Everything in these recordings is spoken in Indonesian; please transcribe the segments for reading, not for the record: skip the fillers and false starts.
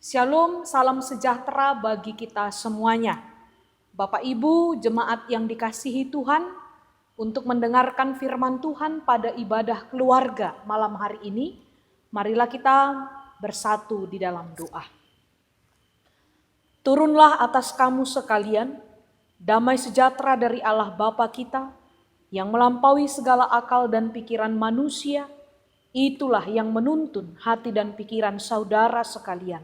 Shalom, salam sejahtera bagi kita semuanya. Bapak Ibu, jemaat yang dikasihi Tuhan, untuk mendengarkan firman Tuhan pada ibadah keluarga malam hari ini, marilah kita bersatu di dalam doa. Turunlah atas kamu sekalian, damai sejahtera dari Allah Bapa kita, yang melampaui segala akal dan pikiran manusia, itulah yang menuntun hati dan pikiran saudara sekalian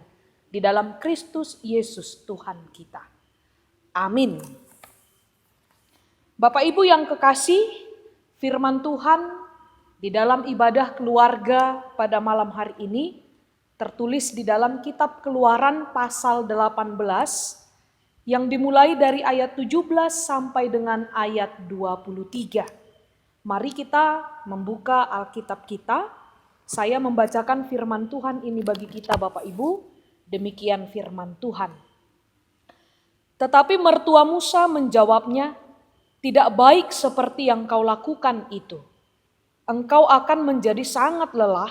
di dalam Kristus Yesus Tuhan kita. Amin. Bapak Ibu yang kekasih, firman Tuhan di dalam ibadah keluarga pada malam hari ini tertulis di dalam kitab Keluaran pasal 18 yang dimulai dari ayat 17 sampai dengan ayat 23. Mari kita membuka Alkitab kita. Saya membacakan firman Tuhan ini bagi kita Bapak Ibu. Demikian firman Tuhan. Tetapi mertua Musa menjawabnya, tidak baik seperti yang kau lakukan itu. Engkau akan menjadi sangat lelah,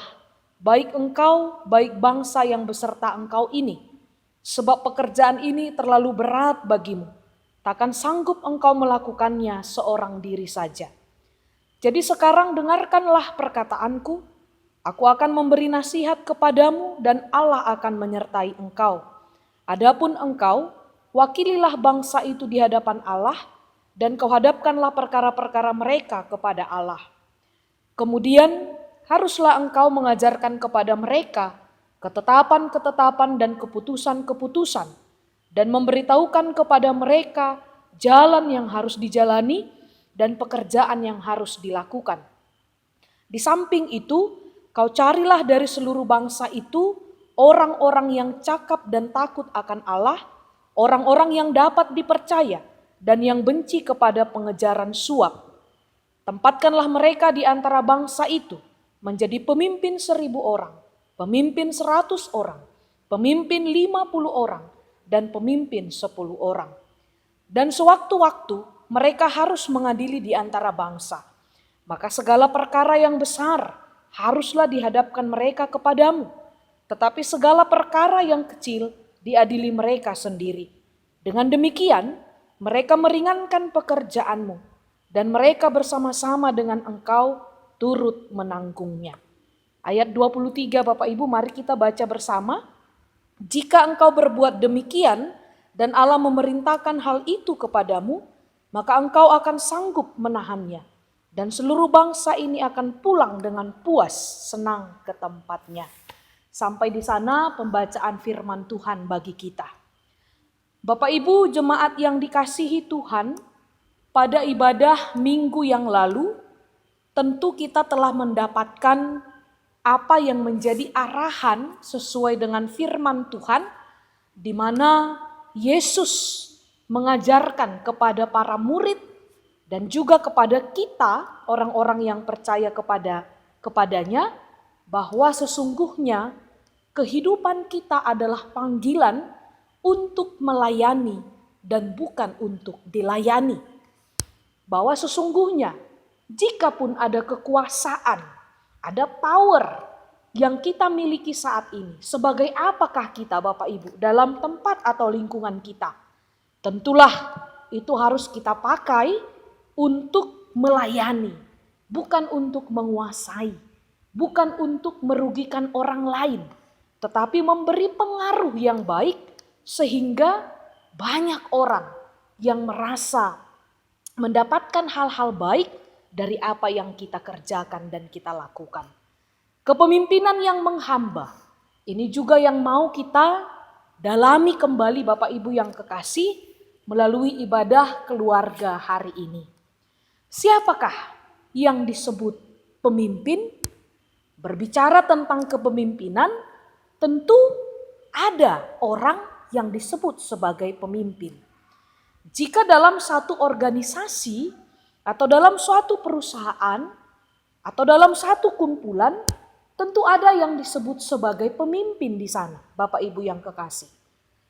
baik engkau, baik bangsa yang beserta engkau ini. Sebab pekerjaan ini terlalu berat bagimu. Takkan sanggup engkau melakukannya seorang diri saja. Jadi sekarang dengarkanlah perkataanku. Aku akan memberi nasihat kepadamu dan Allah akan menyertai engkau. Adapun engkau, wakililah bangsa itu di hadapan Allah dan kau hadapkanlah perkara-perkara mereka kepada Allah. Kemudian haruslah engkau mengajarkan kepada mereka ketetapan-ketetapan dan keputusan-keputusan dan memberitahukan kepada mereka jalan yang harus dijalani dan pekerjaan yang harus dilakukan. Di samping itu, kau carilah dari seluruh bangsa itu orang-orang yang cakap dan takut akan Allah, orang-orang yang dapat dipercaya dan yang benci kepada pengejaran suap. Tempatkanlah mereka di antara bangsa itu menjadi pemimpin 1.000 orang, pemimpin 100 orang, pemimpin 50 orang, dan pemimpin 10 orang. Dan sewaktu-waktu mereka harus mengadili di antara bangsa. Maka segala perkara yang besar haruslah dihadapkan mereka kepadamu, tetapi segala perkara yang kecil diadili mereka sendiri. Dengan demikian, mereka meringankan pekerjaanmu, dan mereka bersama-sama dengan engkau turut menanggungnya. Ayat 23 Bapak Ibu, mari kita baca bersama. Jika engkau berbuat demikian, dan Allah memerintahkan hal itu kepadamu, maka engkau akan sanggup menahannya. Dan seluruh bangsa ini akan pulang dengan puas, senang ke tempatnya. Sampai di sana pembacaan firman Tuhan bagi kita. Bapak Ibu jemaat yang dikasihi Tuhan, pada ibadah minggu yang lalu, tentu kita telah mendapatkan apa yang menjadi arahan sesuai dengan firman Tuhan, di mana Yesus mengajarkan kepada para murid dan juga kepada kita, orang-orang yang percaya kepadanya, bahwa sesungguhnya kehidupan kita adalah panggilan untuk melayani dan bukan untuk dilayani. Bahwa sesungguhnya jikapun ada kekuasaan, ada power yang kita miliki saat ini, sebagai apakah kita Bapak Ibu dalam tempat atau lingkungan kita? Tentulah itu harus kita pakai untuk melayani, bukan untuk menguasai, bukan untuk merugikan orang lain, tetapi memberi pengaruh yang baik sehingga banyak orang yang merasa mendapatkan hal-hal baik dari apa yang kita kerjakan dan kita lakukan. Kepemimpinan yang menghamba, ini juga yang mau kita dalami kembali Bapak Ibu yang kekasih melalui ibadah keluarga hari ini. Siapakah yang disebut pemimpin? Berbicara tentang kepemimpinan, tentu ada orang yang disebut sebagai pemimpin. Jika dalam satu organisasi atau dalam suatu perusahaan atau dalam satu kumpulan, tentu ada yang disebut sebagai pemimpin di sana, Bapak Ibu yang kekasih.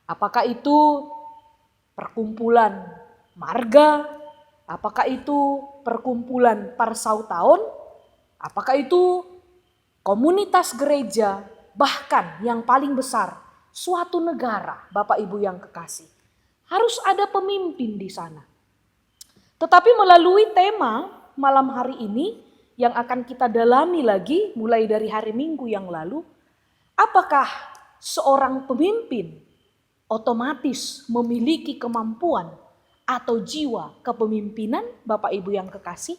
Apakah itu perkumpulan marga? Apakah itu perkumpulan parsautaun? Apakah itu komunitas gereja? Bahkan yang paling besar, suatu negara, Bapak Ibu yang kekasih. Harus ada pemimpin di sana. Tetapi melalui tema malam hari ini yang akan kita dalami lagi mulai dari hari Minggu yang lalu, apakah seorang pemimpin otomatis memiliki kemampuan atau jiwa kepemimpinan, Bapak Ibu yang kekasih?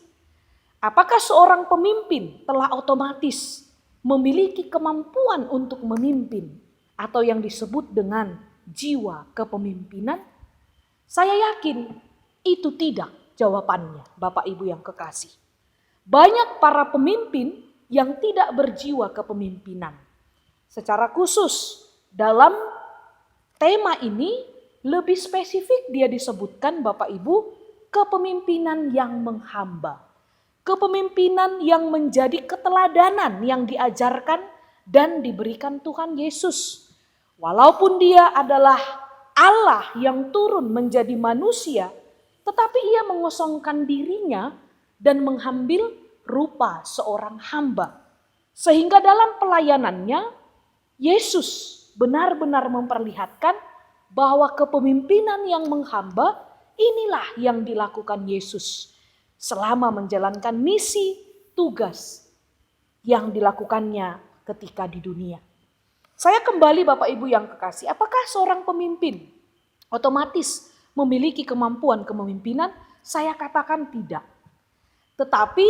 Apakah seorang pemimpin telah otomatis memiliki kemampuan untuk memimpin atau yang disebut dengan jiwa kepemimpinan? Saya yakin itu tidak jawabannya, Bapak Ibu yang kekasih. Banyak para pemimpin yang tidak berjiwa kepemimpinan. Secara khusus dalam tema ini lebih spesifik dia disebutkan, Bapak Ibu, kepemimpinan yang menghamba. Kepemimpinan yang menjadi keteladanan yang diajarkan dan diberikan Tuhan Yesus. Walaupun dia adalah Allah yang turun menjadi manusia, tetapi ia mengosongkan dirinya dan mengambil rupa seorang hamba. Sehingga dalam pelayanannya, Yesus benar-benar memperlihatkan bahwa kepemimpinan yang menghamba inilah yang dilakukan Yesus selama menjalankan misi tugas yang dilakukannya ketika di dunia. Saya kembali Bapak Ibu yang kekasih, apakah seorang pemimpin otomatis memiliki kemampuan kepemimpinan? Saya katakan tidak. Tetapi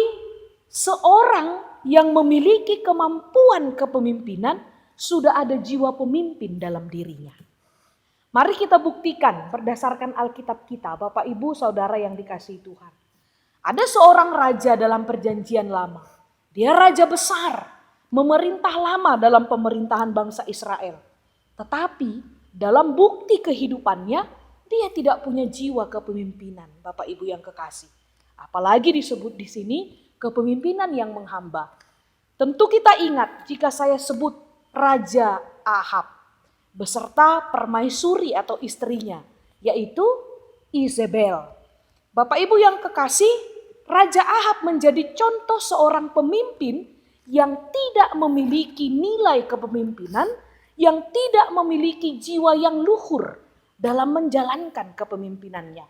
seorang yang memiliki kemampuan kepemimpinan sudah ada jiwa pemimpin dalam dirinya. Mari kita buktikan berdasarkan Alkitab kita, Bapak Ibu Saudara yang dikasihi Tuhan. Ada seorang raja dalam perjanjian lama. Dia raja besar, memerintah lama dalam pemerintahan bangsa Israel. Tetapi dalam bukti kehidupannya, dia tidak punya jiwa kepemimpinan, Bapak Ibu yang kekasih. Apalagi disebut di sini kepemimpinan yang menghamba. Tentu kita ingat jika saya sebut Raja Ahab beserta permaisuri atau istrinya, yaitu Izebel. Bapak Ibu yang kekasih, Raja Ahab menjadi contoh seorang pemimpin yang tidak memiliki nilai kepemimpinan, yang tidak memiliki jiwa yang luhur dalam menjalankan kepemimpinannya.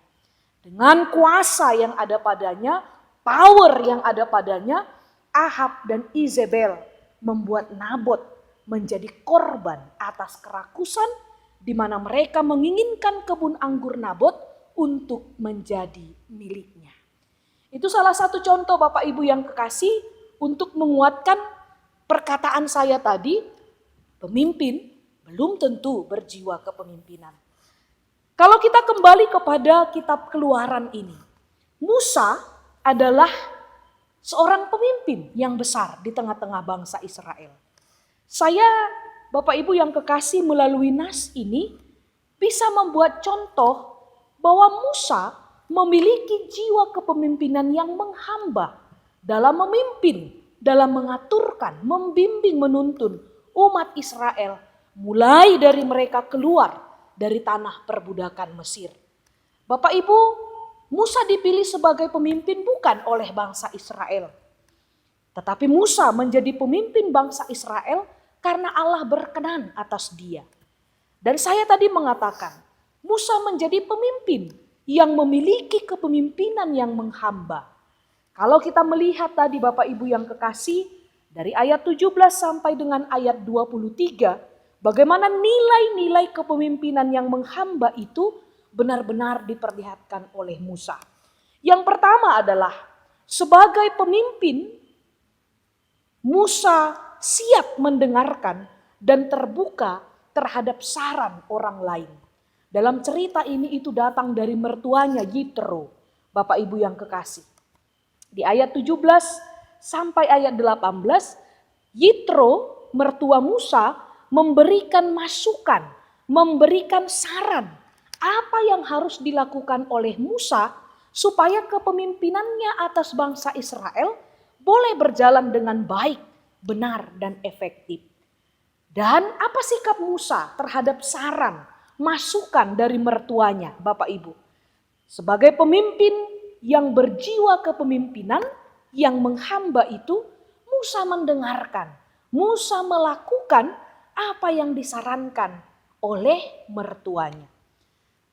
Dengan kuasa yang ada padanya, power yang ada padanya, Ahab dan Izebel membuat Nabot menjadi korban atas kerakusan di mana mereka menginginkan kebun anggur Nabot untuk menjadi miliknya. Itu salah satu contoh Bapak Ibu yang kekasih untuk menguatkan perkataan saya tadi, pemimpin belum tentu berjiwa kepemimpinan. Kalau kita kembali kepada kitab Keluaran ini, Musa adalah seorang pemimpin yang besar di tengah-tengah bangsa Israel. Saya, Bapak Ibu yang kekasih, melalui nas ini bisa membuat contoh bahwa Musa memiliki jiwa kepemimpinan yang menghamba dalam memimpin, dalam mengaturkan, membimbing, menuntun umat Israel mulai dari mereka keluar dari tanah perbudakan Mesir. Bapak Ibu, Musa dipilih sebagai pemimpin bukan oleh bangsa Israel. Tetapi Musa menjadi pemimpin bangsa Israel karena Allah berkenan atas dia. Dan saya tadi mengatakan, Musa menjadi pemimpin yang memiliki kepemimpinan yang menghamba. Kalau kita melihat tadi Bapak Ibu yang kekasih, dari ayat 17 sampai dengan ayat 23, bagaimana nilai-nilai kepemimpinan yang menghamba itu benar-benar diperlihatkan oleh Musa. Yang pertama adalah sebagai pemimpin, Musa siap mendengarkan dan terbuka terhadap saran orang lain. Dalam cerita ini itu datang dari mertuanya Yitro, Bapak Ibu yang kekasih. Di ayat 17 sampai ayat 18, Yitro, mertua Musa, memberikan masukan, memberikan saran apa yang harus dilakukan oleh Musa supaya kepemimpinannya atas bangsa Israel boleh berjalan dengan baik, benar, dan efektif. Dan apa sikap Musa terhadap saran, masukan dari mertuanya, Bapak Ibu? Sebagai pemimpin yang berjiwa kepemimpinan, yang menghamba itu, Musa mendengarkan, Musa melakukan apa yang disarankan oleh mertuanya.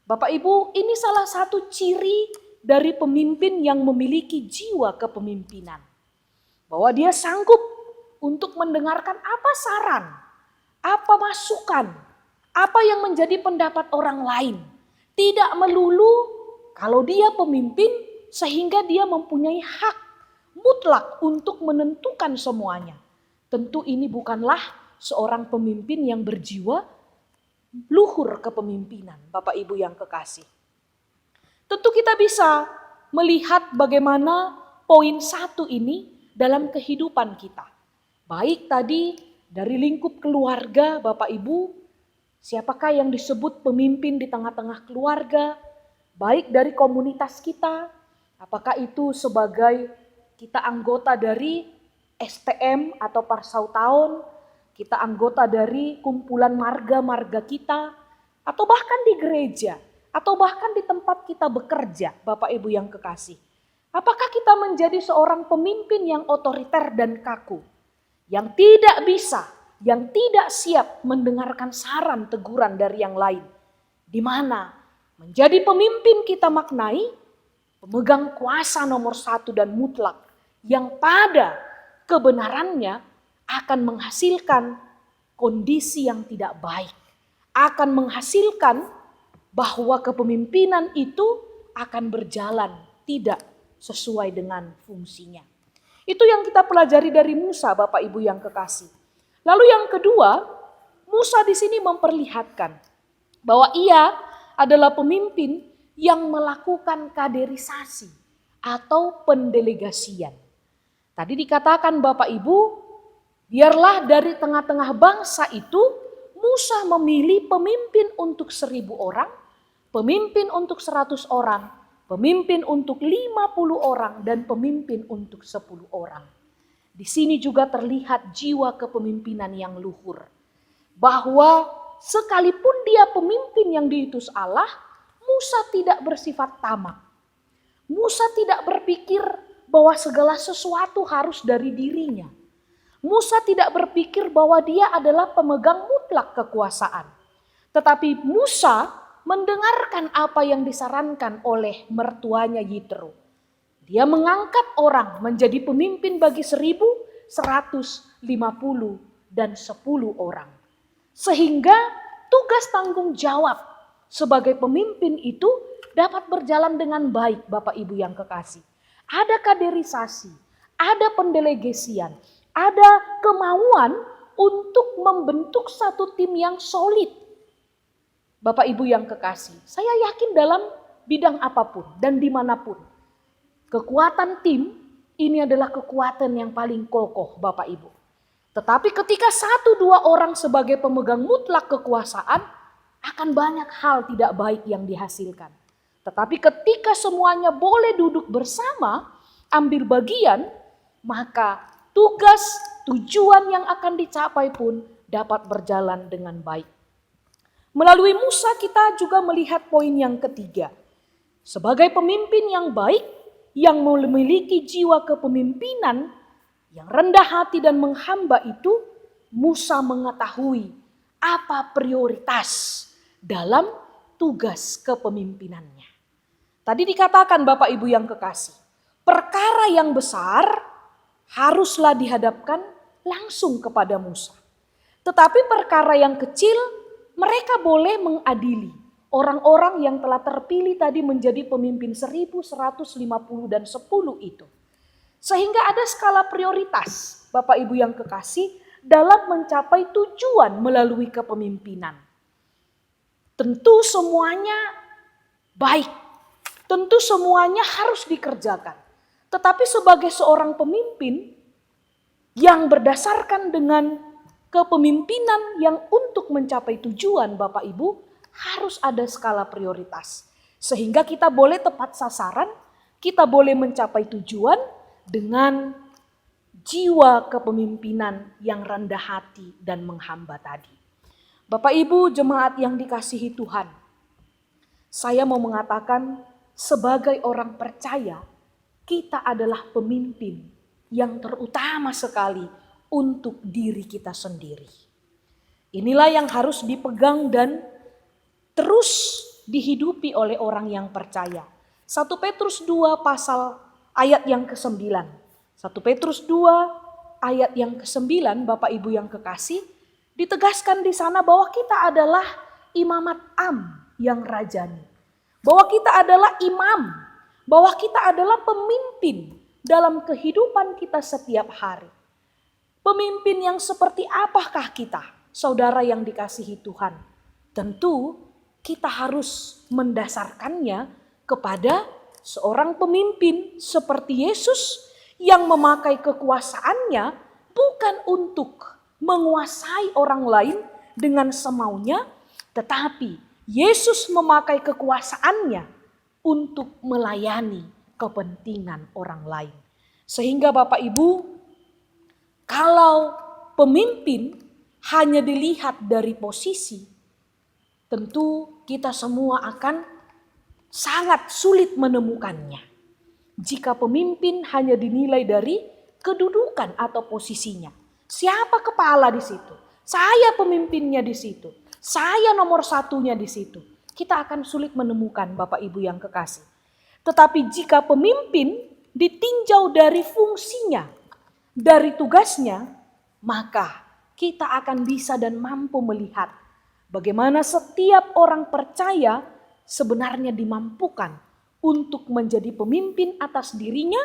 Bapak Ibu, ini salah satu ciri dari pemimpin yang memiliki jiwa kepemimpinan. Bahwa dia sanggup untuk mendengarkan apa saran, apa masukan, apa yang menjadi pendapat orang lain. Tidak melulu kalau dia pemimpin sehingga dia mempunyai hak mutlak untuk menentukan semuanya. Tentu ini bukanlah seorang pemimpin yang berjiwa luhur kepemimpinan, Bapak Ibu yang kekasih. Tentu kita bisa melihat bagaimana poin 1 ini dalam kehidupan kita. Baik tadi dari lingkup keluarga Bapak Ibu, siapakah yang disebut pemimpin di tengah-tengah keluarga, baik dari komunitas kita, apakah itu sebagai kita anggota dari STM atau Parsautaun, kita anggota dari kumpulan marga-marga kita, atau bahkan di gereja, atau bahkan di tempat kita bekerja, Bapak Ibu yang kekasih. Apakah kita menjadi seorang pemimpin yang otoriter dan kaku, yang tidak bisa, yang tidak siap mendengarkan saran teguran dari yang lain, di mana menjadi pemimpin kita maknai pemegang kuasa nomor 1 dan mutlak, yang pada kebenarannya akan menghasilkan kondisi yang tidak baik, akan menghasilkan bahwa kepemimpinan itu akan berjalan tidak sesuai dengan fungsinya. Itu yang kita pelajari dari Musa, Bapak Ibu yang kekasih. Lalu yang kedua, Musa di sini memperlihatkan bahwa ia adalah pemimpin yang melakukan kaderisasi atau pendelegasian. Tadi dikatakan Bapak Ibu, biarlah dari tengah-tengah bangsa itu Musa memilih pemimpin untuk 1.000 orang, pemimpin untuk 100 orang, pemimpin untuk 50 orang, dan pemimpin untuk 10 orang. Di sini juga terlihat jiwa kepemimpinan yang luhur. Bahwa sekalipun dia pemimpin yang diutus Allah, Musa tidak bersifat tamak. Musa tidak berpikir bahwa segala sesuatu harus dari dirinya. Musa tidak berpikir bahwa dia adalah pemegang mutlak kekuasaan. Tetapi Musa mendengarkan apa yang disarankan oleh mertuanya Yitro. Dia mengangkat orang menjadi pemimpin bagi 1.000, 150, dan 10 orang. Sehingga tugas tanggung jawab sebagai pemimpin itu dapat berjalan dengan baik, Bapak Ibu yang kekasih. Ada kaderisasi, ada pendelegasian, ada kemauan untuk membentuk satu tim yang solid. Bapak Ibu yang kekasih, saya yakin dalam bidang apapun dan dimanapun, kekuatan tim ini adalah kekuatan yang paling kokoh, Bapak Ibu. Tetapi ketika 1-2 orang sebagai pemegang mutlak kekuasaan, akan banyak hal tidak baik yang dihasilkan. Tetapi ketika semuanya boleh duduk bersama, ambil bagian, maka tugas, tujuan yang akan dicapai pun dapat berjalan dengan baik. Melalui Musa kita juga melihat poin yang ketiga. Sebagai pemimpin yang baik, yang memiliki jiwa kepemimpinan, yang rendah hati dan menghamba itu, Musa mengetahui apa prioritas dalam tugas kepemimpinannya. Tadi dikatakan Bapak Ibu yang kekasih, perkara yang besar haruslah dihadapkan langsung kepada Musa. Tetapi perkara yang kecil mereka boleh mengadili orang-orang yang telah terpilih tadi menjadi pemimpin 1.150 dan 10 itu. Sehingga ada skala prioritas Bapak Ibu yang kekasih dalam mencapai tujuan melalui kepemimpinan. Tentu semuanya baik. Tentu semuanya harus dikerjakan. Tetapi sebagai seorang pemimpin yang berdasarkan dengan kepemimpinan yang untuk mencapai tujuan Bapak Ibu, harus ada skala prioritas. Sehingga kita boleh tepat sasaran, kita boleh mencapai tujuan dengan jiwa kepemimpinan yang rendah hati dan menghamba tadi. Bapak Ibu jemaat yang dikasihi Tuhan, saya mau mengatakan sebagai orang percaya, kita adalah pemimpin yang terutama sekali untuk diri kita sendiri. Inilah yang harus dipegang dan terus dihidupi oleh orang yang percaya. 1 Petrus 2 pasal ayat yang ke-9. 1 Petrus 2 ayat yang ke-9, Bapak Ibu yang kekasih, ditegaskan di sana bahwa kita adalah imamat am yang rajani. Bahwa kita adalah imam, bahwa kita adalah pemimpin dalam kehidupan kita setiap hari. Pemimpin yang seperti apakah kita, saudara yang dikasihi Tuhan? Tentu kita harus mendasarkannya kepada seorang pemimpin seperti Yesus yang memakai kekuasaannya bukan untuk menguasai orang lain dengan semaunya, tetapi Yesus memakai kekuasaannya untuk melayani kepentingan orang lain. Sehingga Bapak Ibu, kalau pemimpin hanya dilihat dari posisi, tentu kita semua akan sangat sulit menemukannya. Jika pemimpin hanya dinilai dari kedudukan atau posisinya. Siapa kepala di situ? Saya pemimpinnya di situ. Saya nomor satunya di situ. Kita akan sulit menemukan Bapak Ibu yang kekasih. Tetapi jika pemimpin ditinjau dari fungsinya, dari tugasnya, maka kita akan bisa dan mampu melihat bagaimana setiap orang percaya sebenarnya dimampukan untuk menjadi pemimpin atas dirinya,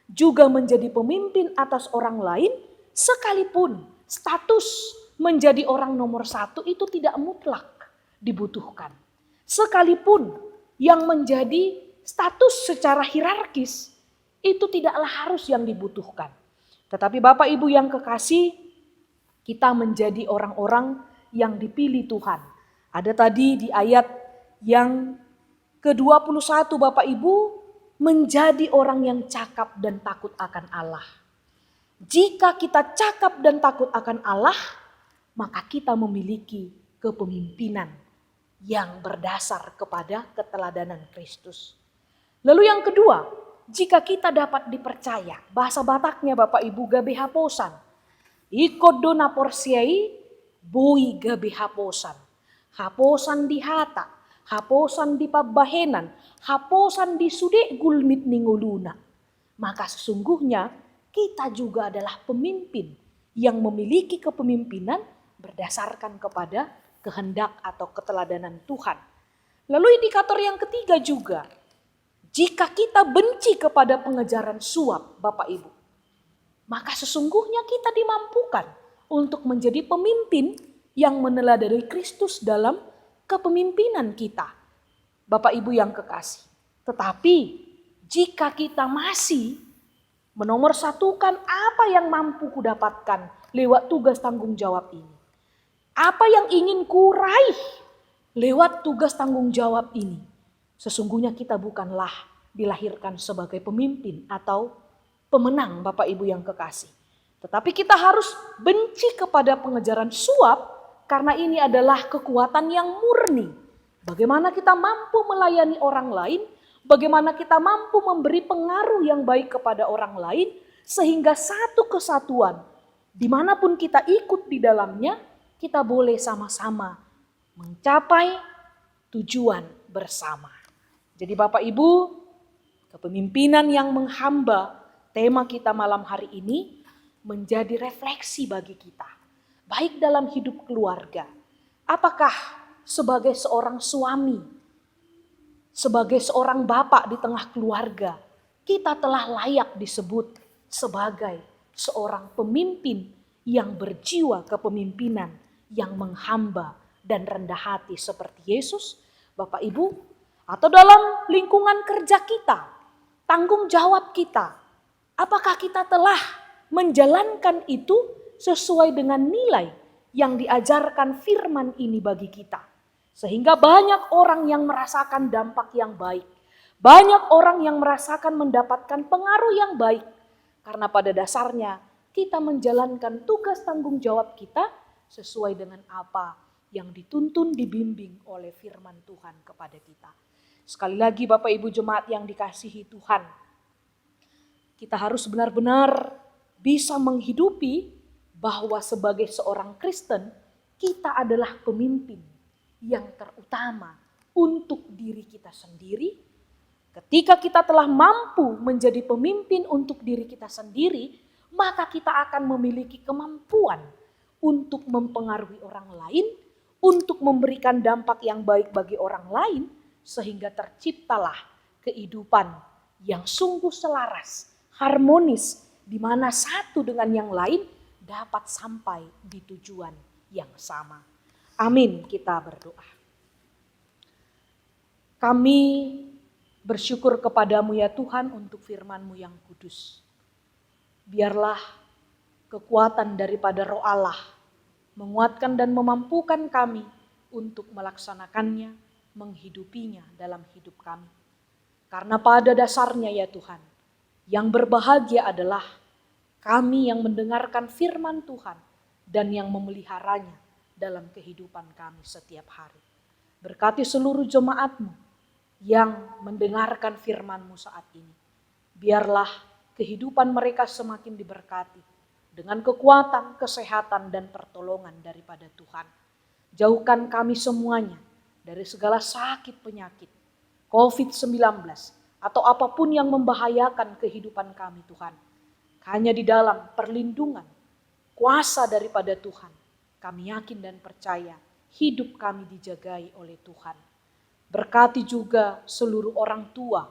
juga menjadi pemimpin atas orang lain, sekalipun status menjadi orang nomor satu itu tidak mutlak dibutuhkan. Sekalipun yang menjadi status secara hierarkis itu tidaklah harus yang dibutuhkan. Tetapi Bapak Ibu yang kekasih, kita menjadi orang-orang yang dipilih Tuhan. Ada tadi di ayat yang ke-21 Bapak Ibu, menjadi orang yang cakap dan takut akan Allah. Jika kita cakap dan takut akan Allah, maka kita memiliki kepemimpinan yang berdasar kepada keteladanan Kristus. Lalu yang kedua, jika kita dapat dipercaya, bahasa Bataknya Bapak Ibu gabe haposan. Ikut dona porsiai, bui gabe haposan. Haposan di hata, haposan di pabahenan, haposan di sude gulmit ninguluna. Maka sesungguhnya kita juga adalah pemimpin yang memiliki kepemimpinan berdasarkan kepada kehendak atau keteladanan Tuhan. Lalu indikator yang ketiga juga, jika kita benci kepada pengejaran suap Bapak Ibu, maka sesungguhnya kita dimampukan untuk menjadi pemimpin yang meneladani Kristus dalam kepemimpinan kita. Bapak Ibu yang kekasih. Tetapi jika kita masih menomorsatukan apa yang mampu kudapatkan lewat tugas tanggung jawab ini. Apa yang ingin kuraih lewat tugas tanggung jawab ini. Sesungguhnya kita bukanlah dilahirkan sebagai pemimpin atau pemenang Bapak Ibu yang kekasih. Tetapi kita harus benci kepada pengejaran suap karena ini adalah kekuatan yang murni. Bagaimana kita mampu melayani orang lain, bagaimana kita mampu memberi pengaruh yang baik kepada orang lain, sehingga satu kesatuan, dimanapun kita ikut di dalamnya, kita boleh sama-sama mencapai tujuan bersama. Jadi Bapak Ibu, kepemimpinan yang menghamba, tema kita malam hari ini, menjadi refleksi bagi kita. Baik dalam hidup keluarga, apakah sebagai seorang suami, sebagai seorang bapak di tengah keluarga, kita telah layak disebut sebagai seorang pemimpin yang berjiwa kepemimpinan, yang menghamba dan rendah hati seperti Yesus, Bapak Ibu, atau dalam lingkungan kerja kita, tanggung jawab kita, apakah kita telah menjalankan itu sesuai dengan nilai yang diajarkan firman ini bagi kita. Sehingga banyak orang yang merasakan dampak yang baik. Banyak orang yang merasakan mendapatkan pengaruh yang baik. Karena pada dasarnya kita menjalankan tugas tanggung jawab kita sesuai dengan apa yang dituntun dibimbing oleh firman Tuhan kepada kita. Sekali lagi Bapak Ibu Jemaat yang dikasihi Tuhan, kita harus benar-benar bisa menghidupi bahwa sebagai seorang Kristen kita adalah pemimpin yang terutama untuk diri kita sendiri. Ketika kita telah mampu menjadi pemimpin untuk diri kita sendiri, maka kita akan memiliki kemampuan untuk mempengaruhi orang lain, untuk memberikan dampak yang baik bagi orang lain, sehingga terciptalah kehidupan yang sungguh selaras, harmonis, di mana satu dengan yang lain dapat sampai di tujuan yang sama. Amin, kita berdoa. Kami bersyukur kepadamu ya Tuhan untuk firman-Mu yang kudus. Biarlah kekuatan daripada Roh Allah menguatkan dan memampukan kami untuk melaksanakannya, menghidupinya dalam hidup kami. Karena pada dasarnya ya Tuhan, yang berbahagia adalah kami yang mendengarkan firman Tuhan dan yang memeliharanya dalam kehidupan kami setiap hari. Berkati seluruh jemaat-Mu yang mendengarkan firman-Mu saat ini. Biarlah kehidupan mereka semakin diberkati dengan kekuatan, kesehatan, dan pertolongan daripada Tuhan. Jauhkan kami semuanya dari segala sakit penyakit, COVID-19, atau apapun yang membahayakan kehidupan kami Tuhan. Hanya di dalam perlindungan, kuasa daripada Tuhan, kami yakin dan percaya hidup kami dijagai oleh Tuhan. Berkati juga seluruh orang tua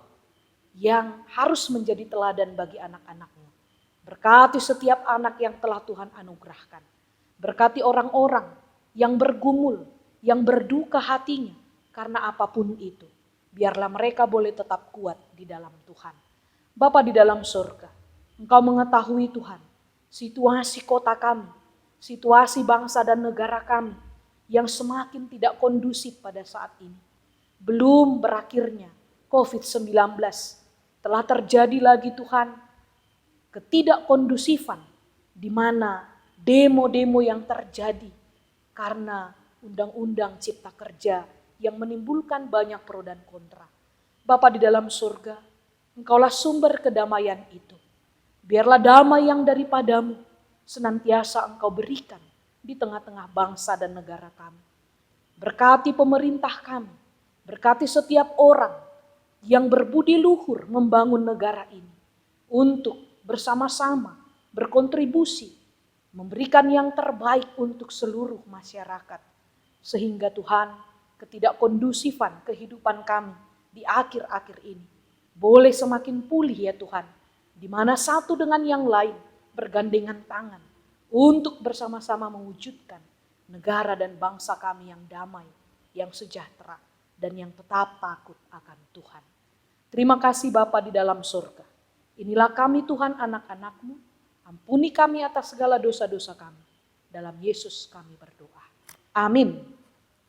yang harus menjadi teladan bagi anak-anaknya. Berkati setiap anak yang telah Tuhan anugerahkan. Berkati orang-orang yang bergumul, yang berduka hatinya karena apapun itu. Biarlah mereka boleh tetap kuat di dalam Tuhan. Bapa di dalam surga, Engkau mengetahui Tuhan, situasi kota kami, situasi bangsa dan negara kami yang semakin tidak kondusif pada saat ini. Belum berakhirnya COVID-19, telah terjadi lagi Tuhan ketidakkondusifan di mana demo-demo yang terjadi karena undang-undang cipta kerja yang menimbulkan banyak pro dan kontra. Bapa di dalam surga, Engkaulah sumber kedamaian itu. Biarlah damai yang daripadamu senantiasa Engkau berikan di tengah-tengah bangsa dan negara kami. Berkati pemerintah kami, berkati setiap orang yang berbudi luhur membangun negara ini untuk bersama-sama berkontribusi, memberikan yang terbaik untuk seluruh masyarakat. Sehingga Tuhan, ketidakkondusifan kehidupan kami di akhir-akhir ini boleh semakin pulih ya Tuhan, di mana satu dengan yang lain bergandengan tangan untuk bersama-sama mewujudkan negara dan bangsa kami yang damai, yang sejahtera, dan yang tetap takut akan Tuhan. Terima kasih Bapa di dalam surga. Inilah kami Tuhan anak-anak-Mu, ampuni kami atas segala dosa-dosa kami. Dalam Yesus kami berdoa. Amin.